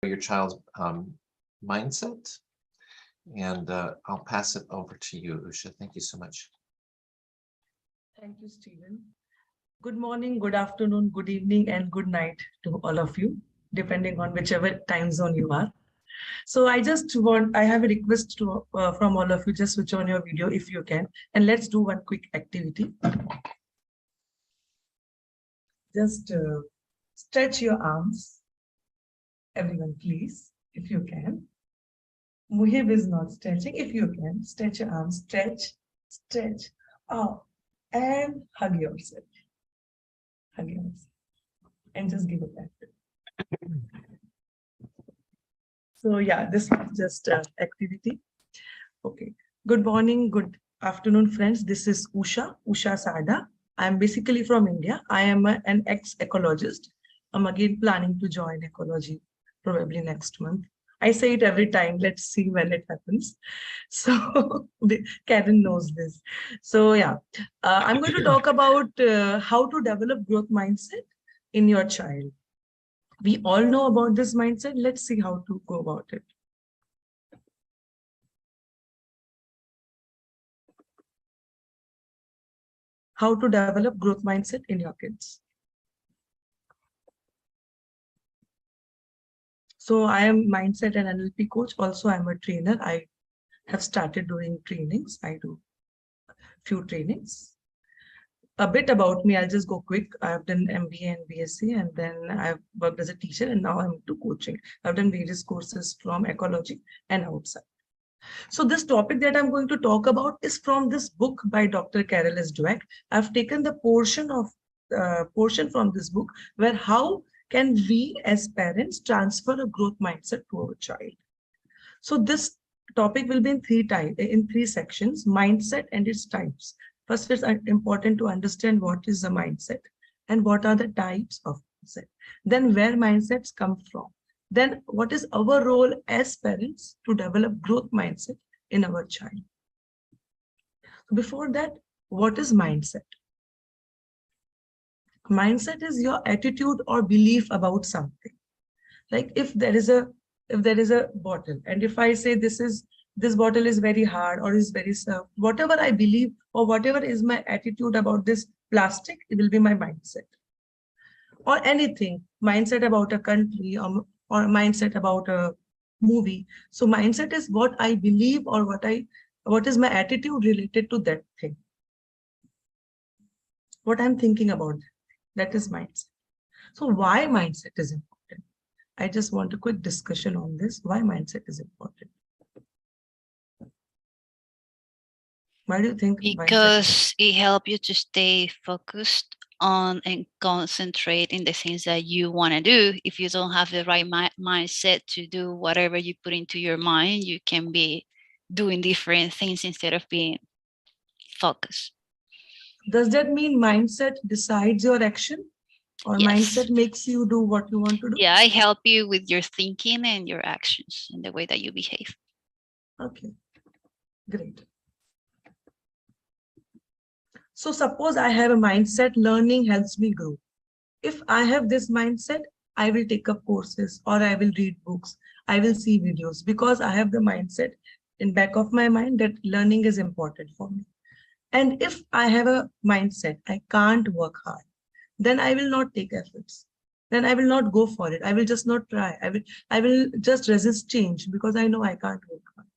your child's mindset. And I'll pass it over to you, Usha. Thank you so much. Thank you, Stephen. Good morning, good afternoon, good evening, and good night to all of you, depending on whichever time zone you are. So I have a request to from all of you, just switch on your video if you can, and let's do one quick activity. Just stretch your arms, everyone, please, if you can. Muhib is not stretching. If you can, stretch your arms, stretch, stretch, out, and hug yourself. Hug yourself. And just give it back. So yeah, this was just activity. Okay. Good morning, good afternoon, friends. This is Usha Sarda. I'm basically from India. I am an ex-ecologist. I'm again planning to join ecology probably next month. I say it every time. Let's see when it happens. So Karen knows this. So yeah, I'm going to talk about how to develop growth mindset in your child. We all know about this mindset. Let's see how to go about it. How to develop growth mindset in your kids. So I am mindset and NLP coach. Also, I'm a trainer. I have started doing trainings. I do a few trainings. A bit about me, I'll just go quick. I've done MBA and BSc, and then I've worked as a teacher, and now I'm into coaching. I've done various courses from ecology and outside. So this topic that I'm going to talk about is from this book by Dr. Carol S. Dweck. I've taken the portion from this book where how can we as parents transfer a growth mindset to our child. So this topic will be in three sections: mindset and its types. First, it's important to understand what is the mindset and what are the types of mindset. Then where mindsets come from. Then what is our role as parents to develop growth mindset in our child. Before that, what is mindset? Mindset is your attitude or belief about something. Like if there is a bottle, and if I say this bottle is very hard or is very soft, whatever I believe or whatever is my attitude about this plastic, it will be my mindset. Or anything, mindset about a country or mindset about a movie. So mindset is what I believe or what is my attitude related to that thing. What I'm thinking about, that is mindset. So why mindset is important? I just want a quick discussion on this, why mindset is important. Why do you think? Because it helps you to stay focused on and concentrate in the things that you want to do. If you don't have the right mindset to do whatever you put into your mind, you can be doing different things instead of being focused. Does that mean mindset decides your action? Or yes. Mindset makes you do what you want to do? Yeah, I help you with your thinking and your actions and the way that you behave. Okay, great. So suppose I have a mindset, learning helps me grow. If I have this mindset, I will take up courses or I will read books. I will see videos because I have the mindset in back of my mind that learning is important for me. And if I have a mindset, I can't work hard, then I will not take efforts. Then I will not go for it. I will just not try. I will just resist change because I know I can't work hard.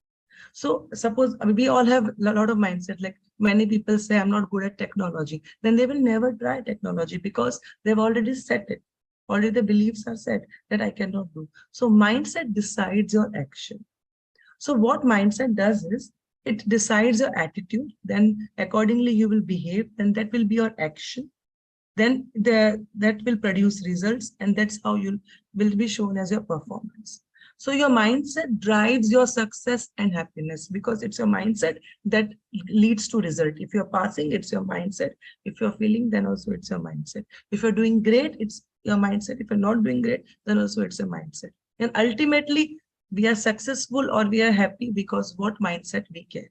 So suppose we all have a lot of mindset, like many people say, I'm not good at technology. Then they will never try technology because they've already set it. Already the beliefs are set that I cannot do. So mindset decides your action. So what mindset does is, it decides your attitude, then accordingly you will behave, then that will be your action. Then that will produce results, and that's how you will be shown as your performance. So your mindset drives your success and happiness because it's your mindset that leads to result. If you're passing, it's your mindset. If you're failing, then also it's your mindset. If you're doing great, it's your mindset. If you're not doing great, then also it's your mindset. And ultimately, we are successful or we are happy because what mindset we carry.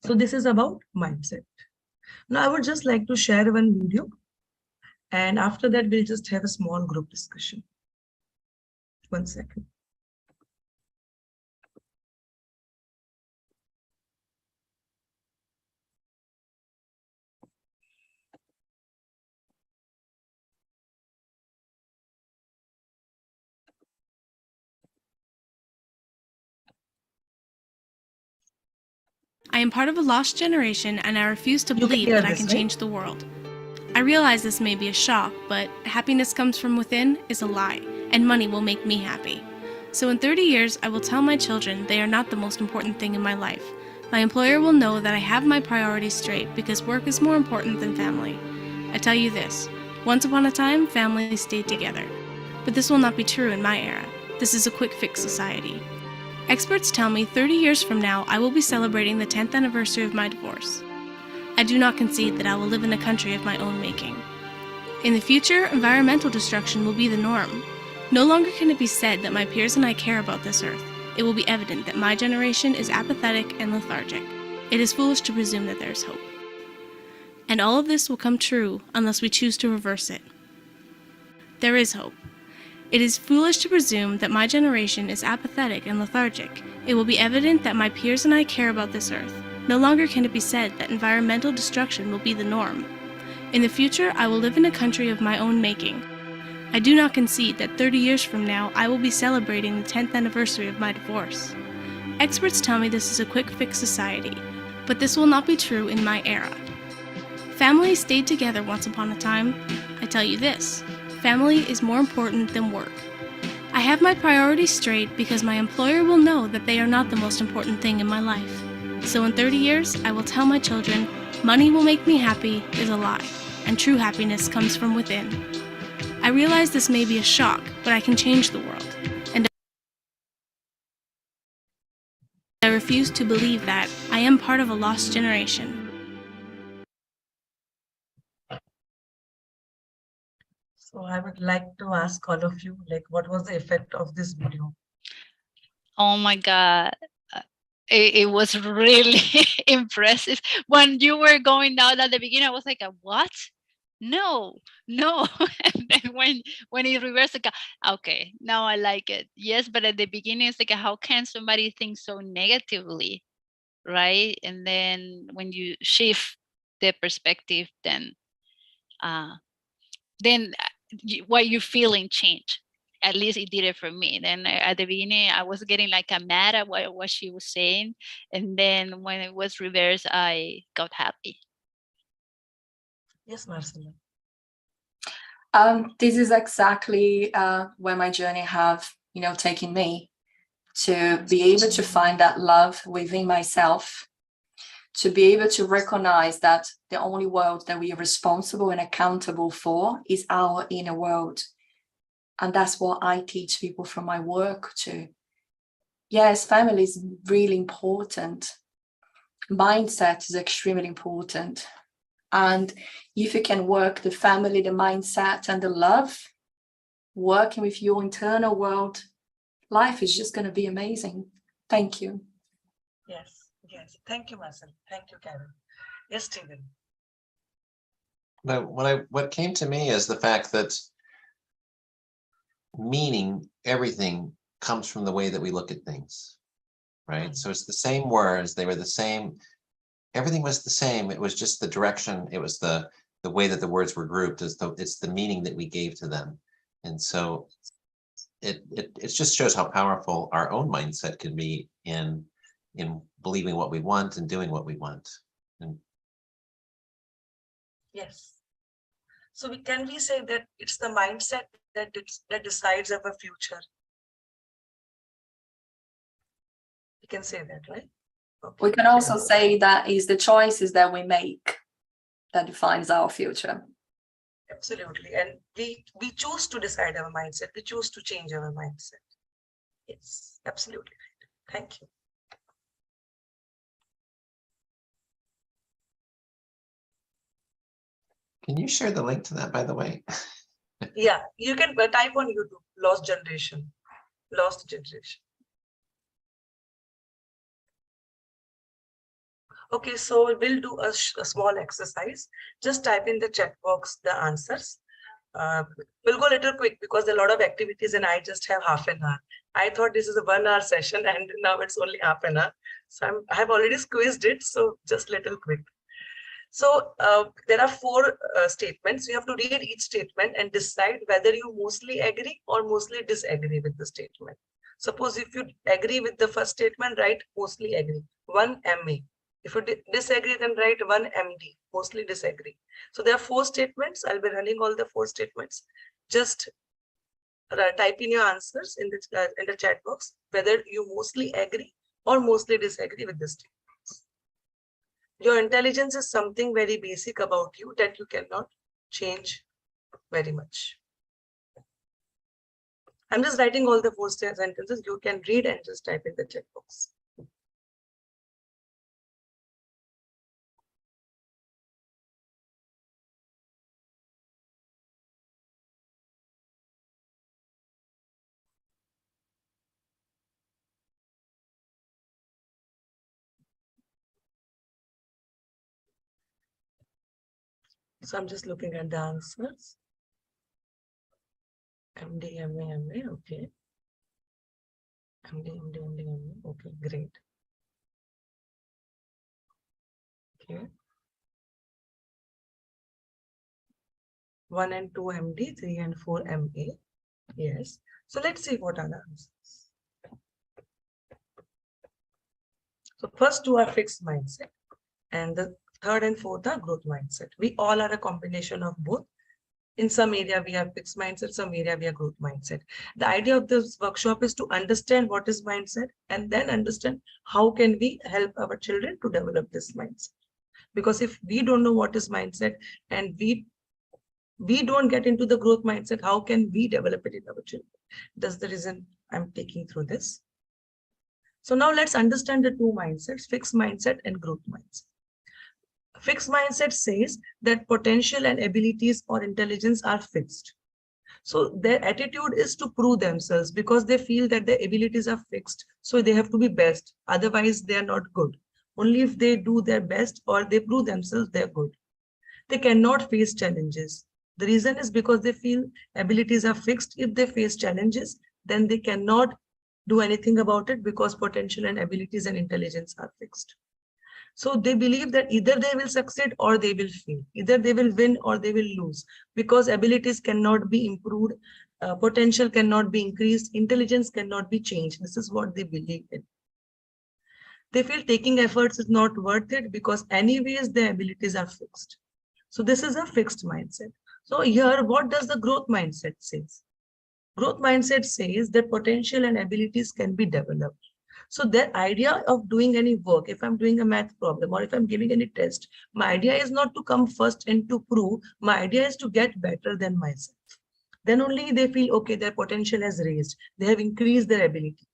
So this is about mindset. Now I would just like to share one video, and after that we'll just have a small group discussion. 1 second. I am part of a lost generation and I refuse to You can believe hear that I this, can right? change the world. I realize this may be a shock, but happiness comes from within is a lie, and money will make me happy. So in 30 years, I will tell my children they are not the most important thing in my life. My employer will know that I have my priorities straight because work is more important than family. I tell you this, once upon a time, families stayed together. But this will not be true in my era. This is a quick fix society. Experts tell me 30 years from now, I will be celebrating the 10th anniversary of my divorce. I do not concede that I will live in a country of my own making. In the future, environmental destruction will be the norm. No longer can it be said that my peers and I care about this earth. It will be evident that my generation is apathetic and lethargic. It is foolish to presume that there is hope. And all of this will come true unless we choose to reverse it. There is hope. It is foolish to presume that my generation is apathetic and lethargic. It will be evident that my peers and I care about this earth. No longer can it be said that environmental destruction will be the norm. In the future, I will live in a country of my own making. I do not concede that 30 years from now, I will be celebrating the 10th anniversary of my divorce. Experts tell me this is a quick fix society, but this will not be true in my era. Families stayed together once upon a time. I tell you this, family is more important than work. I have my priorities straight because my employer will know that they are not the most important thing in my life. So in 30 years, I will tell my children, money will make me happy is a lie, and true happiness comes from within. I realize this may be a shock, but I can change the world. And I refuse to believe that I am part of a lost generation. So I would like to ask all of you, like, what was the effect of this video? Oh my God. It was really impressive. When you were going down at the beginning, I was like, what? No, no. And then when it reversed, like, okay, now I like it. Yes, but at the beginning, it's like, how can somebody think so negatively, right? And then when you shift the perspective, uh, what you're feeling change. At least it did it for me. Then at the beginning, I was getting like mad at what she was saying, and then when it was reversed, I got happy. Yes, Marcela. This is exactly where my journey have, taken me, to be able to find that love within myself, to be able to recognize that the only world that we are responsible and accountable for is our inner world. And that's what I teach people from my work too. Yes, family is really important. Mindset is extremely important. And if you can work the family, the mindset, and the love, working with your internal world, life is just going to be amazing. Thank you. Yes, yes. Thank you, Marcel. Thank you, Karen. Yes, Stephen. Now, what came to me is the fact that meaning everything comes from the way that we look at things, right? So it's the same words, they were the same, everything was the same. It was just the direction, it was the way that the words were grouped, it's the meaning that we gave to them. And so it just shows how powerful our own mindset can be in believing what we want and doing what we want. And Yes. So can we say that it's the mindset that decides our future? We can say that, right? Okay. We can also say that is the choices that we make that defines our future. Absolutely. And we choose to decide our mindset. We choose to change our mindset. Yes, absolutely right. Thank you. can you share the link to that, by the way? Yeah, you can type on YouTube, lost generation. Okay, so we'll do a small exercise. Just type in the chat box the answers. we'll go a little quick because there are a lot of activities and I just have half an hour. I thought this is a 1 hour session and now it's only half an hour. So I have already squeezed it. So just little quick. So there are 4 statements. You have to read each statement and decide whether you mostly agree or mostly disagree with the statement. Suppose if you agree with the first statement, write mostly agree, 1 MA. If you disagree, then write 1 MD, mostly disagree. So there are 4 statements. I'll be running all the 4 statements. Just type in your answers in the chat box, whether you mostly agree or mostly disagree with the statements. Your intelligence is something very basic about you that you cannot change very much. I'm just writing all the 4 sentences. You can read and just type in the chat box. So I'm just looking at the answers. MD, MA, MA, okay. MD, MA, okay, great. Okay. 1 and 2 MD, 3 and 4 MA. Yes. So let's see what are the answers. So first 2 are fixed mindset and the 3rd and 4th are growth mindset. We all are a combination of both. In some area we have fixed mindset, some area we have growth mindset. The idea of this workshop is to understand what is mindset and then understand how can we help our children to develop this mindset. Because if we don't know what is mindset and we don't get into the growth mindset, how can we develop it in our children? That's the reason I'm taking through this. So now let's understand the 2 mindsets, fixed mindset and growth mindset. Fixed mindset says that potential and abilities or intelligence are fixed. So their attitude is to prove themselves because they feel that their abilities are fixed. So they have to be best. Otherwise, they are not good. Only if they do their best or they prove themselves, they're good. They cannot face challenges. The reason is because they feel abilities are fixed. If they face challenges, then they cannot do anything about it because potential and abilities and intelligence are fixed. So they believe that either they will succeed or they will fail. Either they will win or they will lose because abilities cannot be improved, potential cannot be increased, intelligence cannot be changed. This is what they believe in. They feel taking efforts is not worth it because anyways their abilities are fixed. So this is a fixed mindset. So here, what does the growth mindset say? Growth mindset says that potential and abilities can be developed. So the idea of doing any work, if I'm doing a math problem or if I'm giving any test, my idea is not to come first and to prove, my idea is to get better than myself. Then only they feel, okay, their potential has raised, they have increased their ability.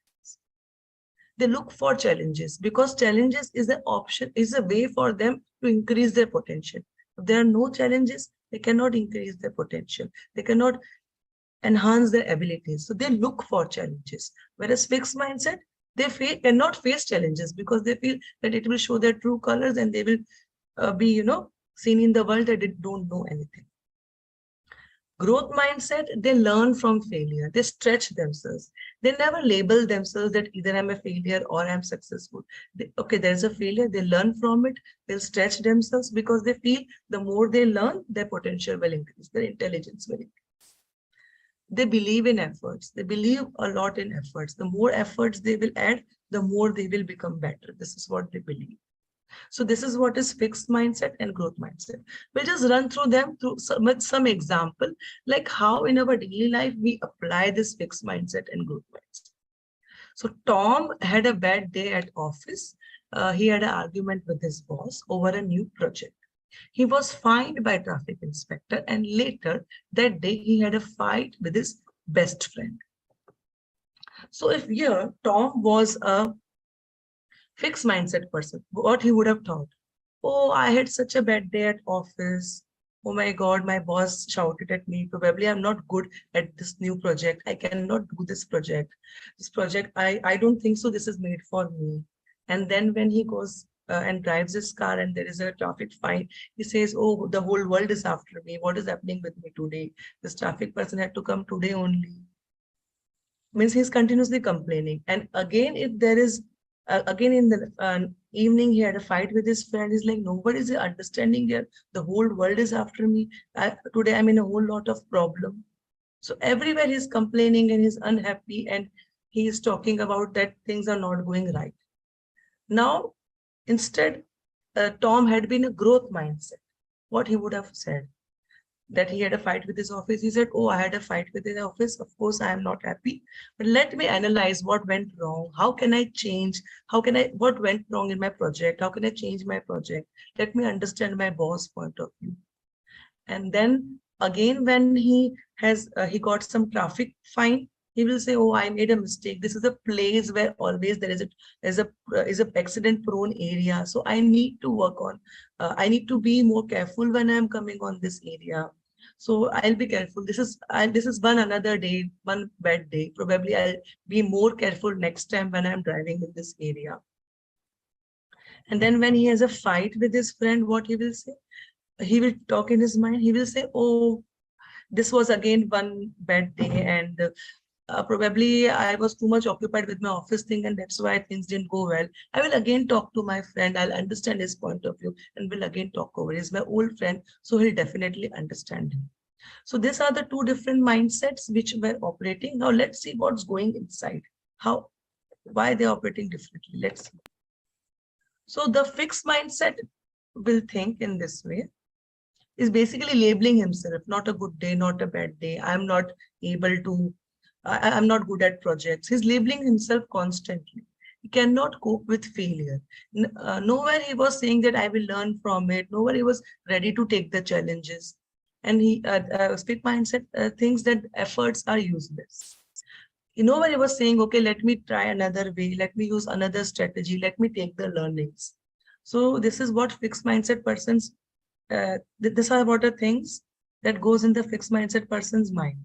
They look for challenges because challenges is an option, is a way for them to increase their potential. If there are no challenges, they cannot increase their potential. They cannot enhance their abilities. So they look for challenges. Whereas fixed mindset, they cannot face challenges because they feel that it will show their true colors and they will be, seen in the world that they don't know anything. Growth mindset, they learn from failure. They stretch themselves. They never label themselves that either I'm a failure or I'm successful. Okay, there's a failure. They learn from it. They'll stretch themselves because they feel the more they learn, their potential will increase, their intelligence will increase. They believe in efforts. They believe a lot in efforts. The more efforts they will add, the more they will become better. This is what they believe. So this is what is fixed mindset and growth mindset. We'll just run through them through some example, like how in our daily life we apply this fixed mindset and growth mindset. So Tom had a bad day at office. He had an argument with his boss over a new project. He was fined by traffic inspector and later that day he had a fight with his best friend. So if here Tom was a fixed mindset person, what he would have thought, oh, I had such a bad day at office. Oh my God, my boss shouted at me. Probably I'm not good at this new project. I cannot do this project. This project, I don't think so. This is made for me. And then when he goes and drives his car and there is a traffic fine, he says, oh, the whole world is after me. What is happening with me today? This traffic person had to come today only. Means he's continuously complaining. And again, if there is, again in the evening, he had a fight with his friend. He's like, nobody is understanding here. The whole world is after me. Today I'm in a whole lot of problem. So everywhere he's complaining and he's unhappy and he is talking about that things are not going right. Now, instead, Tom had been a growth mindset. What he would have said, that he had a fight with his office. He said, oh, I had a fight with his office. Of course, I am not happy. But let me analyze what went wrong. How can I change? What went wrong in my project? How can I change my project? Let me understand my boss' point of view. And then again, when he got some traffic fine, he will say, oh, I made a mistake. This is a place where always there is a accident prone area. So I need to work on, I need to be more careful when I'm coming on this area. So I'll be careful. This is another day, one bad day. Probably I'll be more careful next time when I'm driving in this area. And then when he has a fight with his friend, what he will say? He will talk in his mind. He will say, oh, this was again one bad day. And probably I was too much occupied with my office thing. And that's why things didn't go well. I will again talk to my friend. I'll understand his point of view and will again talk over. He's my old friend. So he'll definitely understand him. So these are the two different mindsets which were operating. Now let's see what's going inside. Why they're operating differently. Let's see. So the fixed mindset will think in this way. Is basically labeling himself, not a good day, not a bad day. I'm not able to, I'm not good at projects. He's labeling himself constantly. He cannot cope with failure. Nowhere he was saying that I will learn from it. Nowhere he was ready to take the challenges. And he, fixed mindset thinks that efforts are useless. Nowhere he was saying, okay, let me try another way. Let me use another strategy. Let me take the learnings. So this is what fixed mindset persons these are what are things that goes in the fixed mindset person's mind.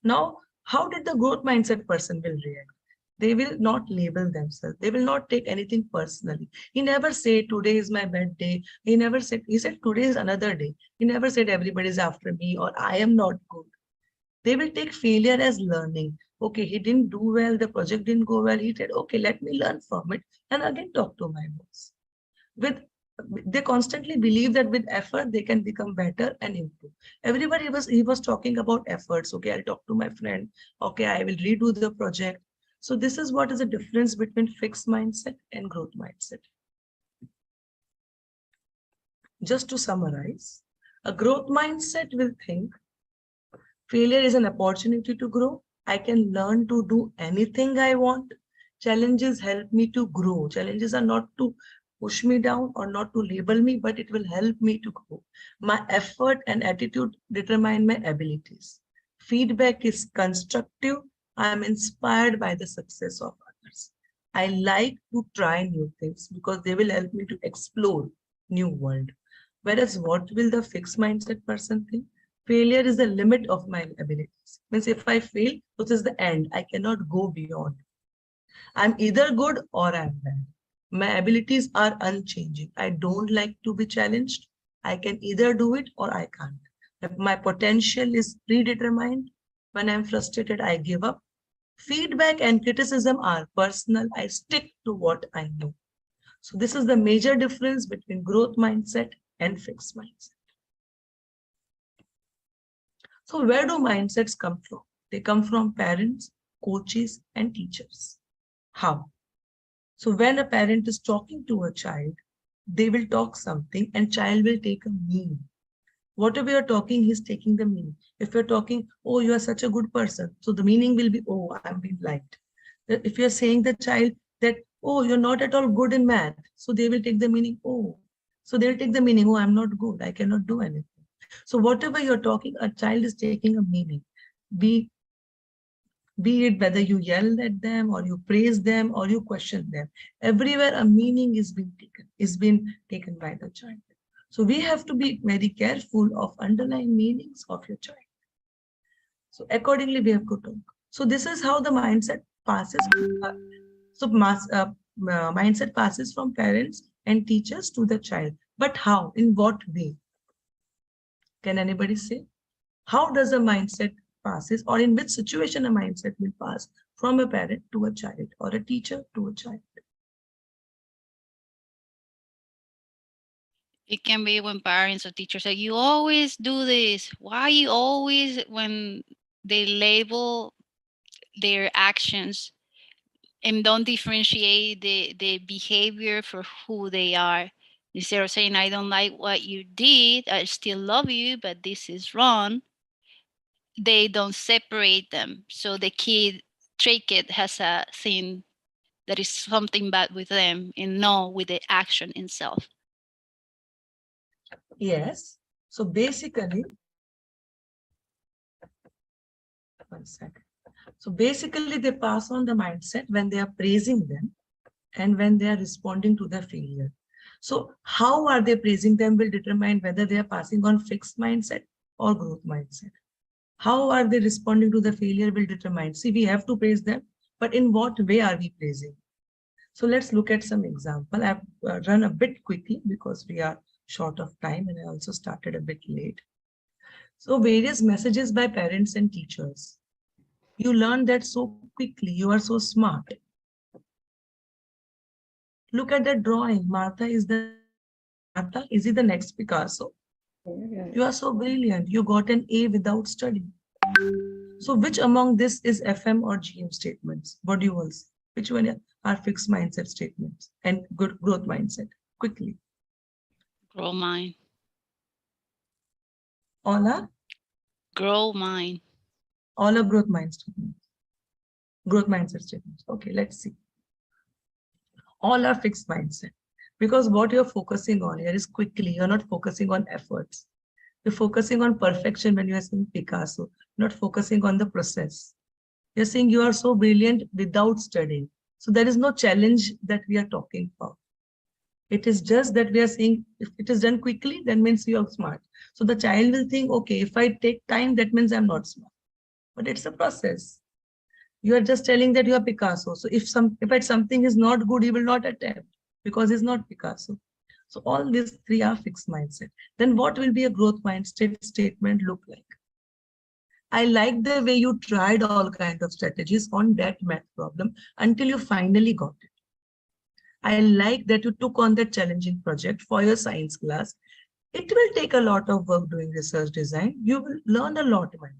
Now, how did the growth mindset person will react? They will not label themselves. They will not take anything personally. He never said today is my bad day. He said today is another day. He never said everybody is after me or I am not good. They will take failure as learning. Okay, he didn't do well. The project didn't go well. He said, okay, let me learn from it and again talk to my boss. They constantly believe that with effort, they can become better and improve. Everybody he was talking about efforts. Okay, I'll talk to my friend. Okay, I will redo the project. So this is what is the difference between fixed mindset and growth mindset. Just to summarize, a growth mindset will think failure is an opportunity to grow. I can learn to do anything I want. Challenges help me to grow. Challenges are not to push me down or not to label me, but it will help me to grow. My effort and attitude determine my abilities. Feedback is constructive. I am inspired by the success of others. I like to try new things because they will help me to explore new world. Whereas what will the fixed mindset person think? Failure is the limit of my abilities. Means if I fail, this is the end. I cannot go beyond. I'm either good or I'm bad. My abilities are unchanging. I don't like to be challenged. I can either do it or I can't. If my potential is predetermined, when I'm frustrated, I give up. Feedback and criticism are personal. I stick to what I know. So this is the major difference between growth mindset and fixed mindset. So where do mindsets come from? They come from parents, coaches, and teachers. How? So when a parent is talking to a child, they will talk something and child will take a meaning. Whatever you're talking, he's taking the meaning. If you're talking, oh, you are such a good person. So the meaning will be, oh, I'm being liked. If you're saying the child that, oh, you're not at all good in math. So they will take the meaning, oh. So they'll take the meaning, oh, I'm not good. I cannot do anything. So whatever you're talking, a child is taking a meaning. Be it whether you yell at them or you praise them or you question them. Everywhere a meaning is being taken by the child. So we have to be very careful of underlying meanings of your child. So accordingly, we have to talk. So this is how the mindset passes. So mindset passes from parents and teachers to the child. But how? In what way? Can anybody say? How does a mindset passes, or in which situation a mindset will pass from a parent to a child or a teacher to a child? It can be when parents or teachers say, you always do this. Why you always, when they label their actions and don't differentiate the behavior for who they are. Instead of saying, I don't like what you did, I still love you, but this is wrong. They don't separate them. So the kid, stray kid, has a thing that is something bad with them and not with the action itself. Yes. So basically, one second. So basically, they pass on the mindset when they are praising them and when they are responding to the failure. So how are they praising them will determine whether they are passing on fixed mindset or growth mindset. How are they responding to the failure will determine. See, we have to praise them, but in what way are we praising? So let's look at some example. I've run a bit quickly because we are short of time and I also started a bit late. So various messages by parents and teachers. You learn that so quickly, you are so smart. Look at that drawing. Martha, is he the next Picasso? You are so brilliant. You got an A without studying. So which among this is FM or GM statements? What do you all say? Which one are fixed mindset statements and good growth mindset? Quickly. Grow mind. All are? Grow mind. All are growth mind statements. Growth mindset statements. Okay, let's see. All are fixed mindset. Because what you're focusing on here is quickly. You're not focusing on efforts. You're focusing on perfection when you are saying Picasso, not focusing on the process. You're saying you are so brilliant without studying. So there is no challenge that we are talking about. It is just that we are saying if it is done quickly, that means you are smart. So the child will think, okay, if I take time, that means I'm not smart. But it's a process. You are just telling that you are Picasso. So if something is not good, he will not attempt because he's not Picasso. So all these three are fixed mindset. Then what will be a growth mindset statement look like? I like the way you tried all kinds of strategies on that math problem until you finally got it. I like that you took on that challenging project for your science class. It will take a lot of work doing research design. You will learn a lot, man.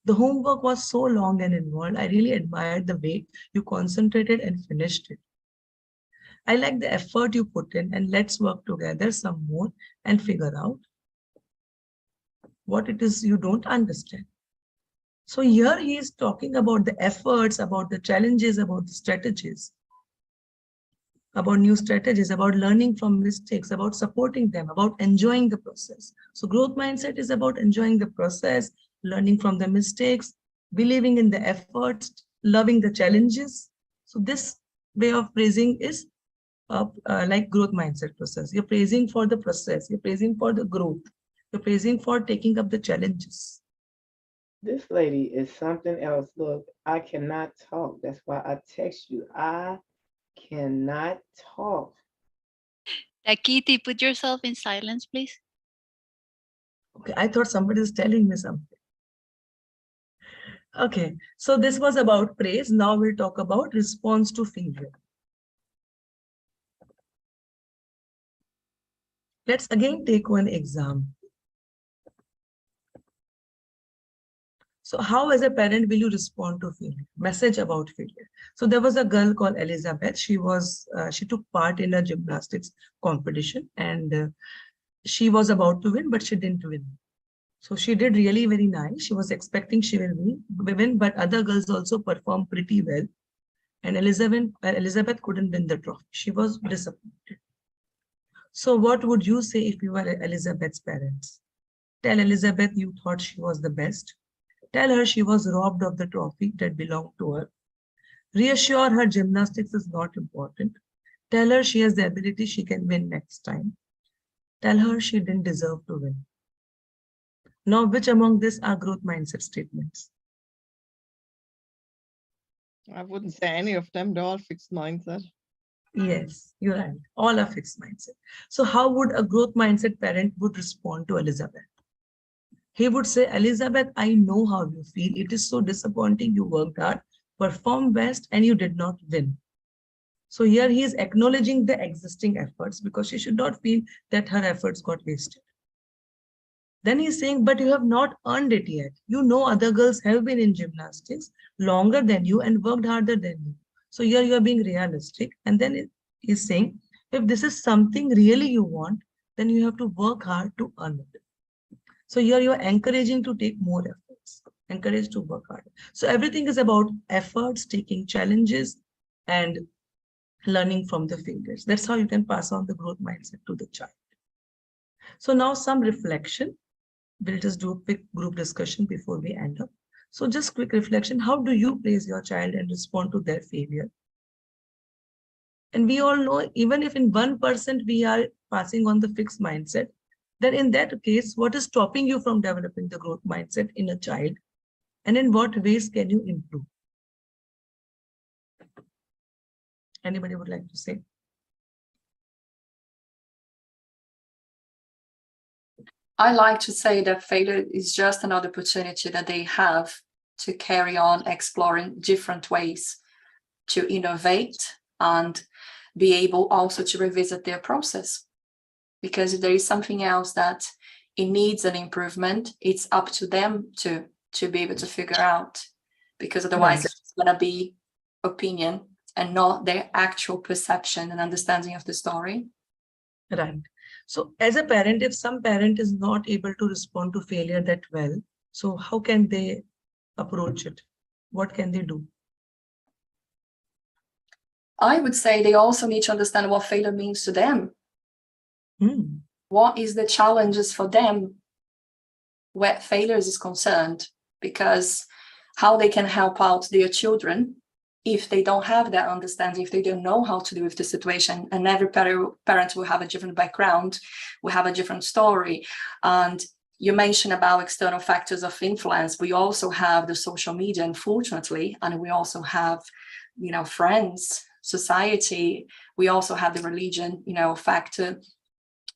The homework was so long and involved. I really admired the way you concentrated and finished it. I like the effort you put in, and let's work together some more and figure out what it is you don't understand. So here he is talking about the efforts, about the challenges, about the strategies, about new strategies, about learning from mistakes, about supporting them, about enjoying the process. So growth mindset is about enjoying the process, learning from the mistakes, believing in the efforts, loving the challenges. So this way of praising is like growth mindset process. You're praising for the process. You're praising for the growth. You're praising for taking up the challenges. This lady is something else. Look, I cannot talk. That's why I text you. I cannot talk. Kitty, put yourself in silence, please. Okay, I thought somebody is telling me something. Okay, so this was about praise. Now we'll talk about response to failure. Let's again take one example. So how as a parent will you respond to failure? Message about failure. So there was a girl called Elizabeth. She took part in a gymnastics competition and she was about to win, but she didn't win. So she did really very nice. She was expecting she will win, but other girls also performed pretty well. And Elizabeth couldn't win the trophy. She was disappointed. So what would you say if you were Elizabeth's parents? Tell Elizabeth you thought she was the best. Tell her she was robbed of the trophy that belonged to her. Reassure her gymnastics is not important. Tell her she has the ability, she can win next time. Tell her she didn't deserve to win. Now, which among these are growth mindset statements? I wouldn't say any of them, they're all fixed mindset. Yes, you're right. All are fixed mindset. So how would a growth mindset parent would respond to Elizabeth? He would say, Elizabeth, I know how you feel. It is so disappointing. You worked hard, performed best, and you did not win. So here he is acknowledging the existing efforts because she should not feel that her efforts got wasted. Then he's saying, but you have not earned it yet. You know other girls have been in gymnastics longer than you and worked harder than you. So here you are being realistic. And then he's saying, if this is something really you want, then you have to work hard to earn it. So here you are encouraging to take more efforts, encourage to work hard. So everything is about efforts, taking challenges, and learning from the failures. That's how you can pass on the growth mindset to the child. So now some reflection. We'll just do a quick group discussion before we end up. So just quick reflection. How do you praise your child and respond to their failure? And we all know, even if in 1% we are passing on the fixed mindset, then in that case, what is stopping you from developing the growth mindset in a child? And in what ways can you improve? Anybody would like to say? I like to say that failure is just another opportunity that they have to carry on exploring different ways to innovate and be able also to revisit their process. Because if there is something else that it needs an improvement, it's up to them to be able to figure out, because otherwise it's going to be opinion and not their actual perception and understanding of the story. Right. So as a parent, if some parent is not able to respond to failure that well, so how can they approach it? What can they do? I would say they also need to understand what failure means to them. What is the challenges for them where failures is concerned? Because how they can help out their children if they don't have that understanding, if they don't know how to deal with the situation. And every parent will have a different background, will have a different story. And you mentioned about external factors of influence. We also have the social media, unfortunately, and we also have, friends, society. We also have the religion, factor,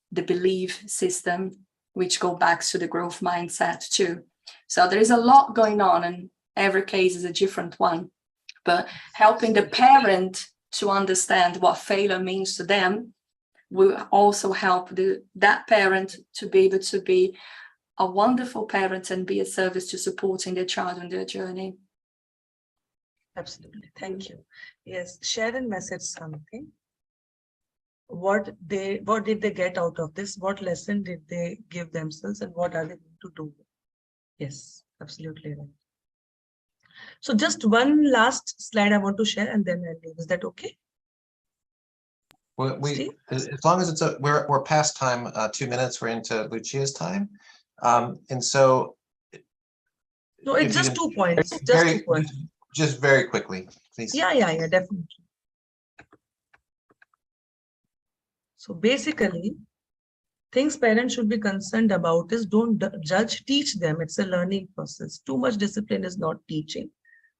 the belief system, which go back to the growth mindset too. So there is a lot going on, and every case is a different one. But helping the parent to understand what failure means to them will also help that parent to be able to be a wonderful parent and be a service to supporting their child on their journey. Absolutely. Thank you. Yes, Sharon messaged something. What did they get out of this? What lesson did they give themselves, and what are they going to do? Yes, absolutely right. So just one last slide I want to share, and then I'll leave. Is that okay? Well, as long as we're past time, 2 minutes, we're into Lucia's time. And so. No, it's just 2 points. Just 2 points. Just very quickly, please. Yeah, definitely. So basically, things parents should be concerned about is don't judge, teach them. It's a learning process. Too much discipline is not teaching.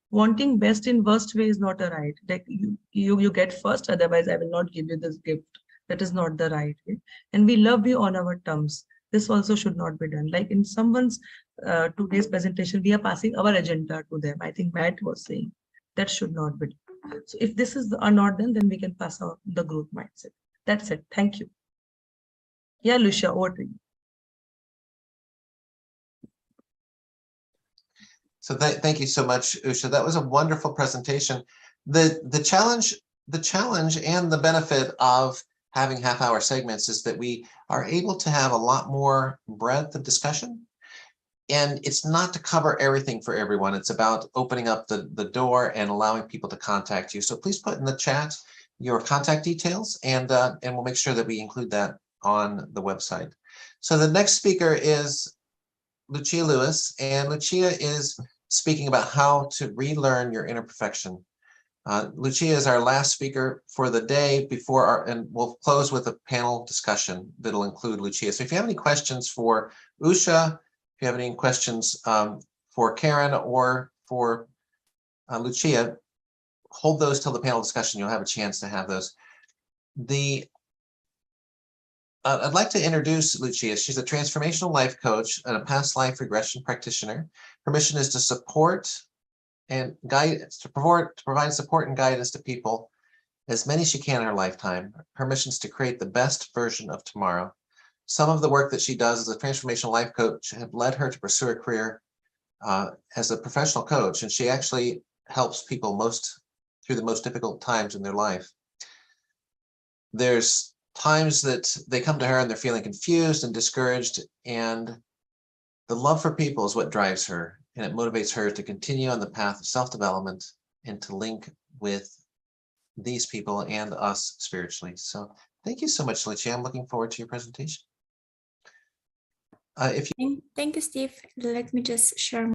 Wanting best in worst way is not a right. Like you get first, otherwise I will not give you this gift. That is not the right way. And we love you on our terms. This also should not be done. Like in someone's today's presentation, we are passing our agenda to them. I think Matt was saying that should not be done. So if this is not done, then we can pass on the growth mindset. That's it. Thank you. Yeah, Lucia, over to you. So thank you so much, Usha. That was a wonderful presentation. The challenge and the benefit of having half-hour segments is that we are able to have a lot more breadth of discussion. And it's not to cover everything for everyone. It's about opening up the door and allowing people to contact you. So please put in the chat your contact details, and we'll make sure that we include that on the website. So the next speaker is Lucia Lewis, and Lucia is speaking about how to relearn your inner perfection. Lucia is our last speaker for the day and we'll close with a panel discussion that'll include Lucia. So if you have any questions for Usha, if you have any questions for Karen or for Lucia, hold those till the panel discussion. You'll have a chance to have those. I'd like to introduce Lucia. She's a transformational life coach and a past life regression practitioner. Her mission is to support and guide, to provide support and guidance to people, as many as she can in her lifetime. Her mission is to create the best version of tomorrow. Some of the work that she does as a transformational life coach have led her to pursue a career as a professional coach, and she actually helps people through the most difficult times in their life. There's times that they come to her and they're feeling confused and discouraged, and the love for people is what drives her, and it motivates her to continue on the path of self-development and to link with these people and us spiritually. So thank you so much, Lucia. I'm looking forward to your presentation. Thank you, Steve. Let me just share